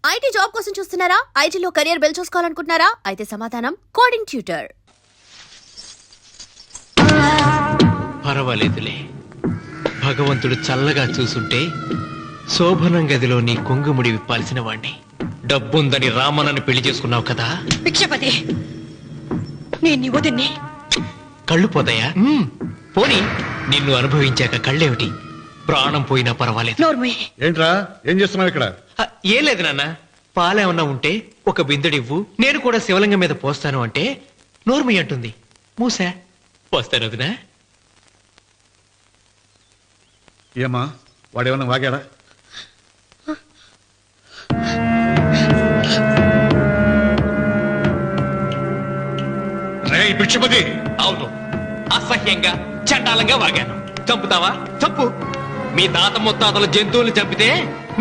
IT job కోసం చూస్తున్నారా? ఐటీలో కెరియర్ బిల్డ్ చూసుకోవాలనుకుంటున్నారా? అయితే సమాధానం కోడింగ్ ట్యూటర్. పర్వాలేదులే, భగవంతుడు చల్లగా చూసుంటే శోభనం గదిలో నీ కొంగుముడి విప్పాల్సిన వాణ్ణి. డబ్బుందని రామనని పెళ్లి చేసుకున్నావు కదా. భిక్షపతి, నేను నీ వదిన్ని. కళ్ళు పోతాయా? పోనీ, నిన్ను అనుభవించాక కళ్ళేమిటి? ప్రాణం పోయినా పర్వాలేదు. ఏంట్రా, ఏం చేస్తున్నావు ఇక్కడ? ఏం లేదు నాన్న, పాలేమన్నా ఉంటే ఒక బిందెడివ్వు, నేను కూడా శివలింగం మీద పోస్తాను అంటే నోర్మి అంటుంది. మూసా పోస్తాను వదినా. ఏమా, వాడేమన్నా వాగాడా? భిక్షపతి, అవును, అసహ్యంగా చండాలంగా వాగాను. చంపుతావా? చంపు. మీ తాత ముత్తాతలు జంతువుల్ని చంపితే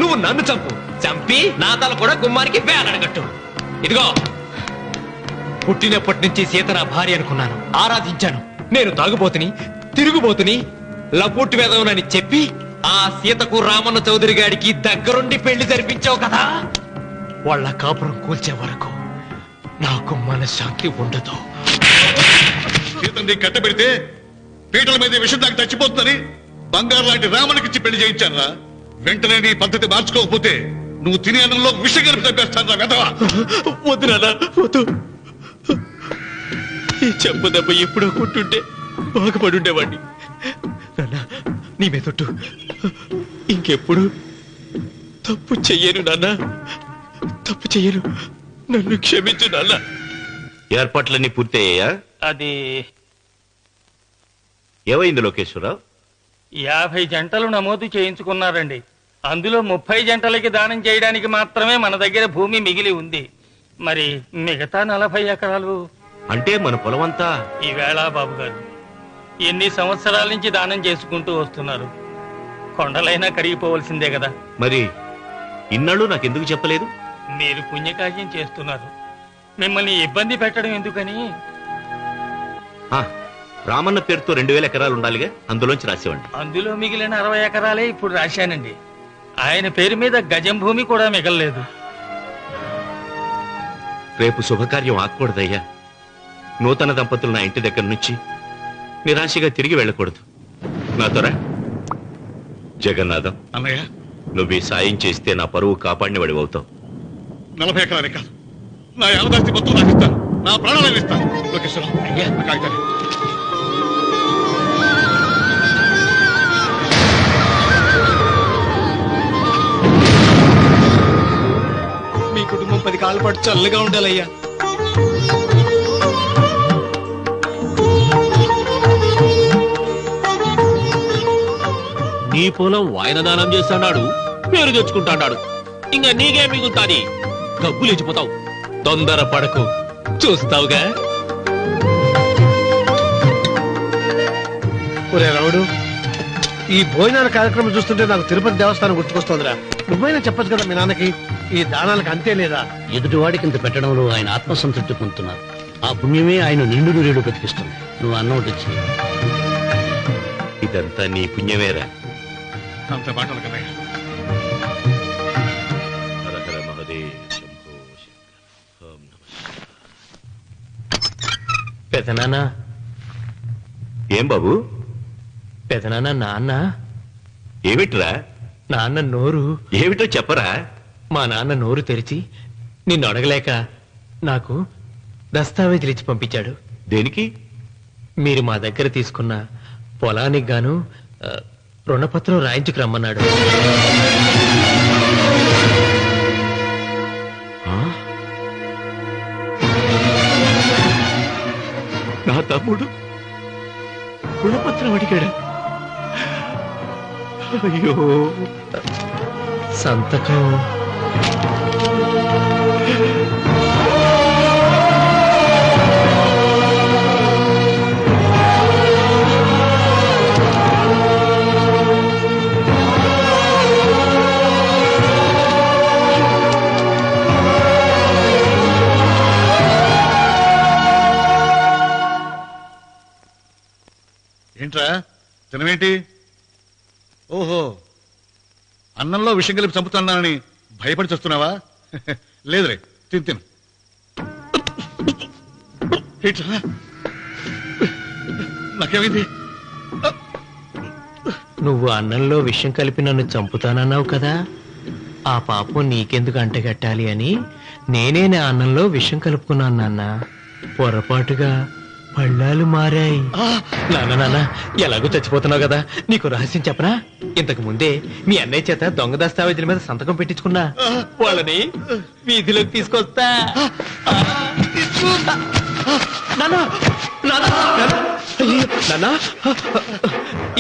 నువ్వు నన్ను చంపు. చంపి నా తల కూడా గుమ్మానికి వేలాడగట్టు. ఇదిగో, పుట్టినప్పటి నుంచి సీత నా భార్య అనుకున్నాను, ఆరాధించాను. నేను తాగుబోతుని, తిరుగుబోతుని, లపుట్టు వేదవునని చెప్పి ఆ సీతకు రామన్న చౌదరి గారికి దగ్గరుండి పెళ్లి జరిపించావు కదా. వాళ్ళ కాపురం కూల్చే వరకు నాకు మనశ్శాంతి ఉండదు. సీతని కట్టబెడితే పీటల మీద విషం దాకా చచ్చిపోతుందని బంగారు లాంటి రామునికిచ్చి పెళ్లి చేయించాను. వెంటనే నీ పద్ధతి మార్చుకోకపోతే నువ్వు తినే అన్నంలో విషం కలిపి తప్పేస్తాను రా వెధవా. వద్దు నాన్న, వద్దు. ఈ చెప్పు దెబ్బ ఎప్పుడో కొట్టుంటే బాగుపడుండేవాడిని. నాన్న, నీ మీదొట్టు, ఇంకెప్పుడు తప్పు చెయ్యను నాన్న, తప్పు చెయ్యను. నన్ను క్షమించు నాన్న. ఏర్పాట్లన్నీ పూర్తయ్యాయా? అది ఏమైంది లోకేశ్వరరావు? 50 జంటలు నమోదు చేయించుకున్నారండి. అందులో 30 జంటలకి దానం చేయడానికి మాత్రమే మన దగ్గర భూమి మిగిలి ఉంది. మరి మిగతా 40 ఎకరాలు అంటే మన పొలమంతా? ఈవేళ బాబు గారు, ఎన్ని సంవత్సరాల నుంచి దానం చేసుకుంటూ వస్తున్నారు. కొండలైనా కరిగిపోవలసిందే కదా. మరి ఇన్నాళ్ళు నాకెందుకు చెప్పలేదు? మీరు పుణ్యకార్యం చేస్తున్నారు, మిమ్మల్ని ఇబ్బంది పెట్టడం ఎందుకని. రామన్న పేరుతో 2000 ఎకరాలు ఉండాలిగా, అందులోంచి రాసేవండి. అందులో మిగిలిన 60 ఎకరాలే ఇప్పుడు రాశానండి. ఆయన పేరు మీద గజం భూమి కూడా మిగలలేదు. రేపు శుభకార్యం ఆకూడదయ్యా. నూతన దంపతులు నా ఇంటి దగ్గర నుంచి నిరాశగా తిరిగి వెళ్ళకూడదు. నాతోరా జగన్నాథం. అన్నయ్య, నువ్వు ఈ సాయం చేస్తే నా పరువు కాపాడిన వాడి అవుతావు. 40 ఎకరాలే కాదు, నా యావదాస్తి మొత్తం నాకు ఇస్తాను, నా ప్రాణాలను ఇస్తాను. లోకేశ్వరరావు, అయ్యా నా కాగితాలు. మీ కుటుంబం 10 కాళ్ళ పాటు చల్లగా ఉండాలయ్యా. నీ పొలం వాయన దానం చేస్తాడు, పేరు తెచ్చుకుంటాడు. ఇంకా నీకే మిగులుతాది, డబ్బు లేచిపోతావు. తొందర పడకు, చూస్తావుగా. ఒరే రావుడు, ఈ భోజనాల కార్యక్రమం చూస్తుంటే నాకు తిరుపతి దేవస్థానం గుర్తుకొస్తోందిరా. నువ్వైనా చెప్పచ్చు కదా మీ నాన్నకి, ఈ దానాలకు అంతే లేదా? ఎదుటివాడికి ఇంత పెట్టడంలో ఆయన ఆత్మసంతృప్తి పొందుతున్నారు. ఆ పుణ్యమే ఆయన నిండు నూరేడు బతికిస్తుంది. నువ్వు అన్నం వచ్చి ఇదంతా నీ పుణ్యమేరా. అంత మాటలు కదయ్య. హర హర మహదేవ్ శంభో శంకర. ఓం నమః. పెదనాన్న, ఏం బాబు? పెదనాన్న, నాన్న. ఏమిట్రా? నాన్న నోరు. ఏమిటో చెప్పరా? మా నాన్న నోరు తెరిచి నిన్ను అడగలేక నాకు దస్తావేజీలు ఇచ్చి పంపించాడు. దేనికి? మీరు మా దగ్గర తీసుకున్న పొలానికి గాను రుణపత్రం రాయించుకు రమ్మన్నాడు. నా తమ్ముడు రుణపత్రం అడిగాడు. అయ్యో, సంతకం ఏంట్రా తినవేంటి? ఓహో, అన్నంలో విషం కలిపి చంపుతున్నానని భయపడి చస్తున్నావా? లేదురే తిను ఏంట్రా? నాకేమైంది? నువ్వు అన్నంలో విషం కలిపి నన్ను చంపుతానన్నావు కదా, ఆ పాపం నీకెందుకు అంటగట్టాలి అని నేనే నా అన్నంలో విషం కలుపుకున్నాను నాన్న. పొరపాటుగా పళ్ళాలు మారాయి. నాన్న ఎలాగో చచ్చిపోతున్నావు కదా, నీకు రహస్యం చెప్పనా? ఇంతకు ముందే మీ అన్నయ్య చేత దొంగ దస్తావేజీల మీద సంతకం పెట్టించుకున్నా. వాళ్ళని వీధిలోకి తీసుకొస్తా.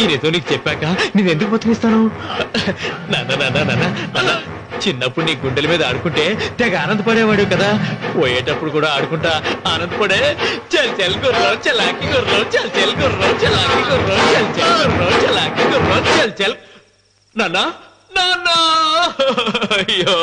ఈ రేతో నీకు చెప్పాక నేను ఎందుకు బతికిస్తాను? నాన్న చిన్నప్పుడు నీ గుండెల మీద ఆడుకుంటే తెగ ఆనందపడేవాడు కదా, పోయేటప్పుడు కూడా ఆడుకుంటా ఆనందపడే. చల్ చల్ గుర్రం చలాకి గుర్రం, చల్ చల్ గుర్రం చలాకి గుర్రం, చల్ చల్ గుర్రం చలాకి గుర్రం, చల్ చల్. నాన్న నాన్న అయ్యో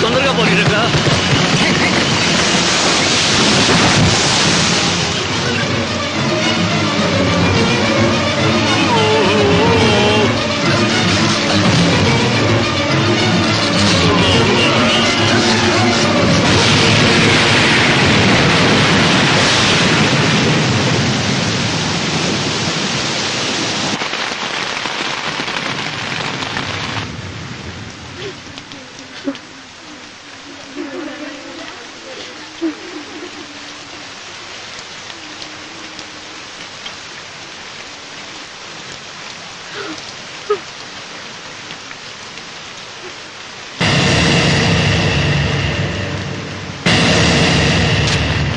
తొందరగా పోయిరా.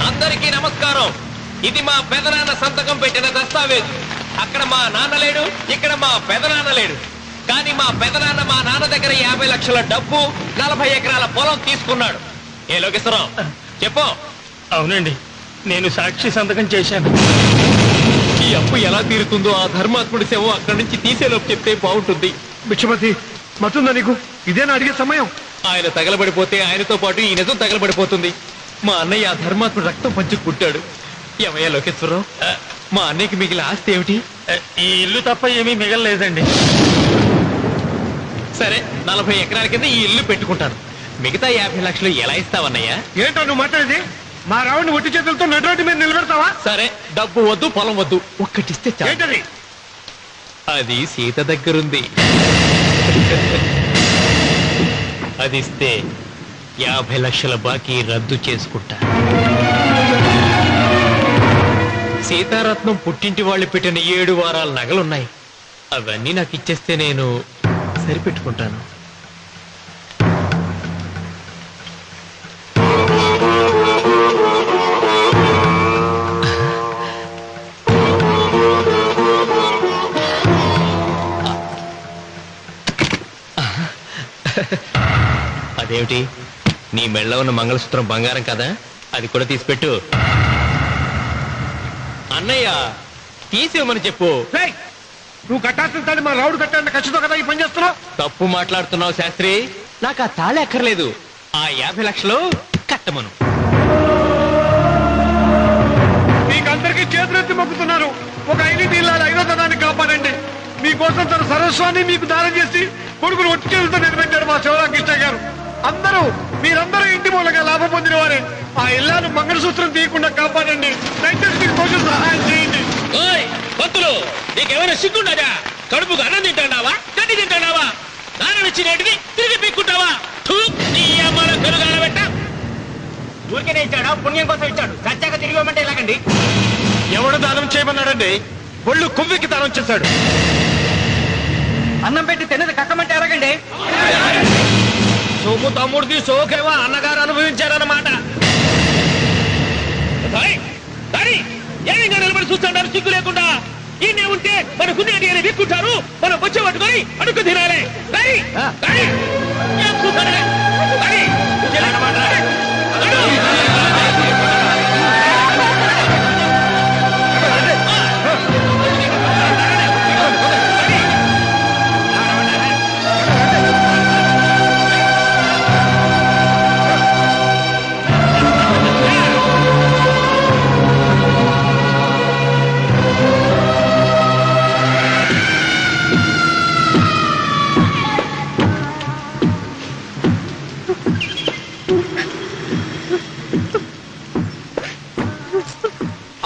అందరికీ నమస్కారం. ఇది మా పెదనాన్న సంతకం పెట్టిన దస్తావేజు. అక్కడ మా నాన్న లేడు, ఇక్కడ మా పెదనాన్న లేడు. కానీ మా పెదనాన్న మా నాన్న దగ్గర 50 లక్షల డబ్బు, 40 ఎకరాల పొలం తీసుకున్నాడు. ఏ లోకేశ్వరరావు చెప్పు. అవునండి, నేను సాక్షి సంతకం చేశాను. ఈ అప్పు ఎలా తీరుతుందో ఆ ధర్మాత్ముడి శవం అక్కడి నుంచి తీసేలోపు చెప్తే బాగుంటుంది. భిక్షపతి మతుందా నీకు? ఇదేనా అడిగే సమయం? ఆయన తగలబడిపోతే ఆయనతో పాటు ఈ నిజం తగలబడిపోతుంది. మా అన్నయ్య ఆ ధర్మాత్ముడు రక్తం పంచుకు పుట్టాడు. ఏమయ్యా లోకేశ్వరరావు, మా అన్నయ్యకి మిగిలిన ఆస్తి ఏమిటి? ఈ ఇల్లు తప్ప ఏమీ మిగలలేదండి. సరే, 40 ఎకరాల కింద ఈ ఇల్లు పెట్టుకుంటాను. మిగతా 50 లక్షలు ఎలా ఇస్తావన్నయ్యా? ఏంటో నువ్వు మాట్లాడేది? మా రావుని ఒట్టి చేతులతో నడురోడ్డు మీద నిలబెడతావా? సరే, డబ్బు వద్దు, పొలం వద్దు, ఒక్కటిస్తే చాలు. ఏంటది? అది సీత దగ్గరుంది. అది ఇస్తే 50 లక్షల బాకీ రద్దు చేసుకుంటా. సీతారత్నం పుట్టింటి వాళ్ళు పెట్టిన 7 వారాల నగలున్నాయి. అవన్నీ నాకు ఇచ్చేస్తే నేను సరిపెట్టుకుంటాను. అదేమిటి, నీ మెళ్ళ ఉన్న మంగళసూత్రం బంగారం కదా, అది కూడా తీసిపెట్టు. అన్నయ్య తీసేమని చెప్పు. రేయ్, నువ్వు కట్టాల్సిన తాడు మా రావుడు కట్టాలని ఖచ్చితంగా కదా ఈ పని చేస్తున్నావు. తప్పు మాట్లాడుతున్నావు శాస్త్రి. నాకు ఆ తాళి అక్కర్లేదు, ఆ 50 లక్షలు కట్టమను. మీకందరికీ కాళ్ళకి చేతులెత్తి మొక్కుతున్నారు. ఒక ఐనిటి ఇల్లాలి 5వ తనాన్ని కాపాడండి. మీకోసం తన సర్వస్వాన్ని మీకు దానం చేసి కొడుకును ఒట్టి చేతులతో నిలబెట్టాడు మా శివరామకృష్ణ గారు. మీరందరూ ఇంటి మూలంగా లాభం పొందిన వారే. ఆ ఇల్లాను మంగళసూత్రం తీయకుండా కాపాడండి. దయచేసి మీకు కొంచెం సహాయం చేయండి. భక్తులు నీకేమైనా సిగ్గుండగా? కడుపుకు అన్నం తింటాడావా, గడ్డి తింటాడావా? దానం ఇచ్చినటిది తిరిగి పీక్కుంటావా? ఊరికేనే ఇచ్చాడా? పుణ్యం కోసం ఇచ్చాడు. సత్యాక తిరిగి ఇవ్వమంటే ఎలాగండి? ఎవడు దానం చేయమన్నాడండి? ఒళ్ళు కొవ్వెక్కి దానం చేశాడు. అన్నం పెట్టి తిన్నది కక్కమంటే ఎలాగండి? సోము తమ్ముడిది సోకేవా అన్నగారు అనుభవించారన్నమాట. ఏమైనా నిలబడి చూస్తాడారు సిగ్గు లేకుండా. ఈయనే ఉంటే మన కుదేటి అని విక్కుంటారు. మనం వచ్చి పట్టుకొని అడుగు తినాలి. ఏం చూస్తాడే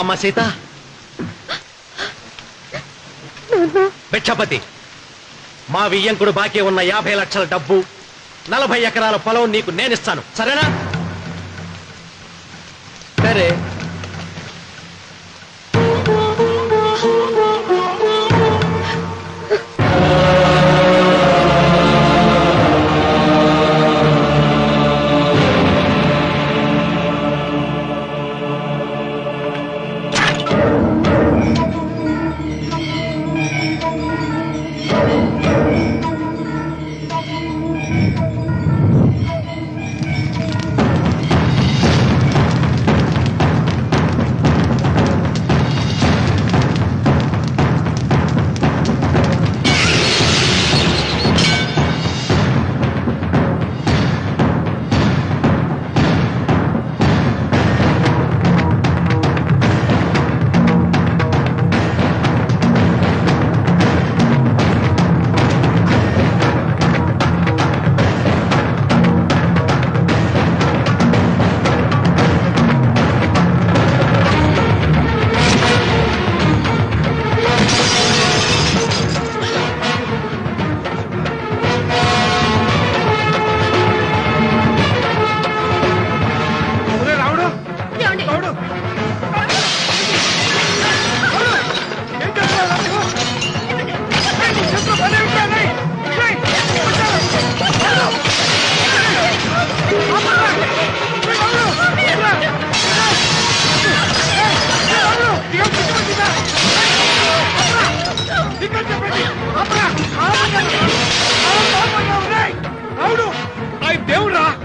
అమ్మ సీత, భిక్షపతి, మా వియ్యంకుడు బాకీ ఉన్న 50 లక్షల డబ్బు, 40 ఎకరాల పొలం నీకు నేనిస్తాను, సరేనా? సరే.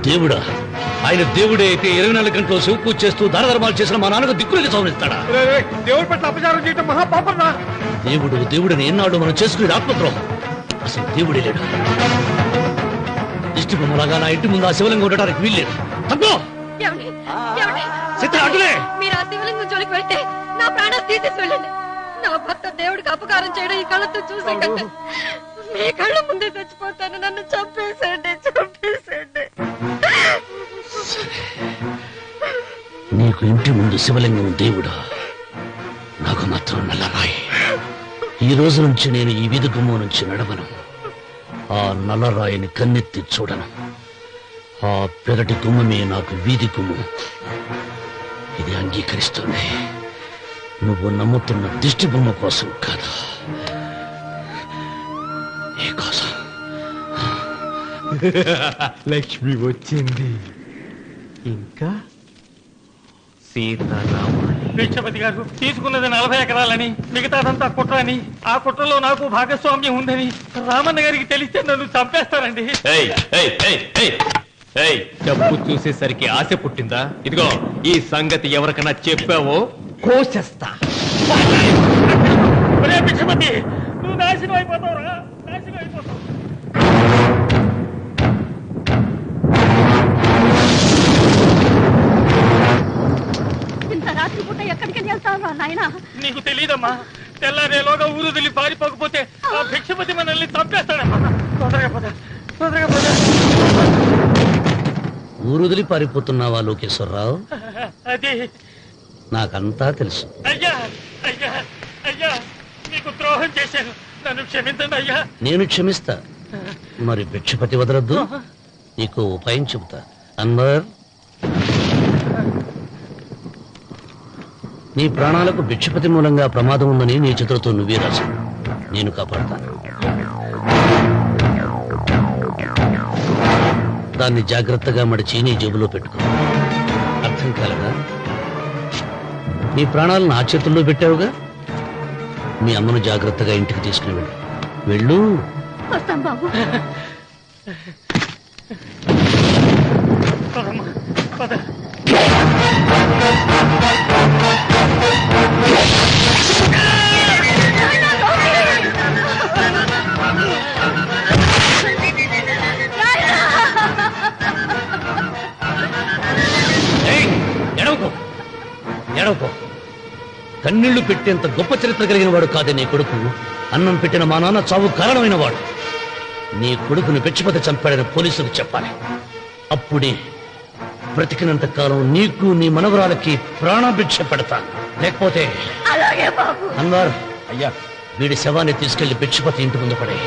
దేవుడా? ఆయన దేవుడే అయితే 24 గంటలు శివ పూజ చేస్తూ దానధర్మాలు చేసిన మా నాన్నకు దిక్కులకి సౌనిస్తాడా? దేవుడి పట్ల అపచారం చేయటం మహాపాపం. దేవుడిని ఎన్నాడు మనం చేసుకునే ఆత్మద్రోహం. అసలు దేవుడే లేడు. దిష్టి బొమ్మలాగా నా ఇంటి ముందు ఆ శివలింగం ఉండడానికి వీల్లేదు. తప్పో మీరు ఆ శివలింగం జోలికి వెళ్తే నా ప్రాణాలు తీసేసి వెళ్ళండి. నా భర్త దేవుడికి అపకారం చేయడం ఈ కళ్ళతో చూసే కంటే మీ కళ్ళ ముందే చచ్చిపోతాను. నన్ను చంపేసేయండి. నీకు ఇంటి ముందు శివలింగం దేవుడా, నాకు మాత్రం నల్లరాయి. ఈ రోజు నుంచి నేను ఈ వీధి గుమ్మం నుంచి నడవను. ఆ నల్లరాయిని కన్నెత్తి చూడను. ఆ పెరటి గుమ్మమే నాకు వీధి గుమ్మం. ఇది అంగీకరిస్తుంది. నువ్వు నమ్ముతున్న దిష్టి బొమ్మ కోసం కాదా, నీ కోసం. లక్ష్మి వచ్చింది. ఇంకా సీతారాముడు. భిక్షపతి గారు తీసుకున్నది 40 ఎకరాలని, మిగతాదంతా కుట్ర అని, ఆ కుట్రలో నాకు భాగస్వామ్యం ఉందని రామన్న గారికి తెలిస్తే నన్ను చంపేస్తారండి. డబ్బు చూసేసరికి ఆశ పుట్టిందా? ఇదిగో ఈ సంగతి ఎవరికైనా చెప్పావో కోసేస్తా. భిక్షపతి, నువ్వు నాశనం అయిపోతావురా, నాశనం అయిపోతావు. ఇంత రాత్రి పూట ఎక్కడికి వెళ్తావు నాయనా? వద్దమ్మా. తెల్లారేలోగా ఊరు వదిలి పారిపోకపోతే ఆ భిక్షపతి మనల్ని చంపేస్తాడమ్మా. తొందరగా పద, తొందరగా పద. ఊరుదిలి పారిపోతున్నావా లోకేశ్వరరావు? అది నాకంతా తెలుసు. అయ్యా అయ్యా అయ్యా, మీకు ద్రోహం చేశాను, నన్ను క్షమించండి అయ్యా. నేను క్షమిస్తా, మరి భిక్షపతి వదలొద్దు. నీకు ఉపాయం చెబుతా. అన్వర్, నీ ప్రాణాలకు భిక్షపతి మూలంగా ప్రమాదం ఉందని నీ చేతులతో నువ్వే రాసు. నేను కాపాడతాను. దాన్ని జాగ్రత్తగా మడిచి నీ జేబులో పెట్టుకో. అర్థం కాలేదా? నీ ప్రాణాలను ఆ చేతుల్లో పెట్టావుగా. మీ అమ్మను జాగ్రత్తగా ఇంటికి తీసుకుని వెళ్ళు. వెళ్ళు. వస్తాం బాబు. పదమ్మా, పద. ఎడవకో. కన్నీళ్లు పెట్టేంత గొప్ప చరిత్ర కలిగిన వాడు కాదే నీ కొడుకు. అన్నం పెట్టిన మా నాన్న చావు కారణమైన వాడు. నీ కొడుకుని భిక్షపతి చంపాడని పోలీసులకు చెప్పాలి. అప్పుడే బ్రతికినంత కాలం నీకు నీ మనవరాలకి ప్రాణభిక్ష పెడతా. లేకపోతే అలాగే బాబు. అన్వర్, అయ్యా, వీడి శవాన్ని తీసుకెళ్లి భిక్షపతి ఇంటి ముందు పడే.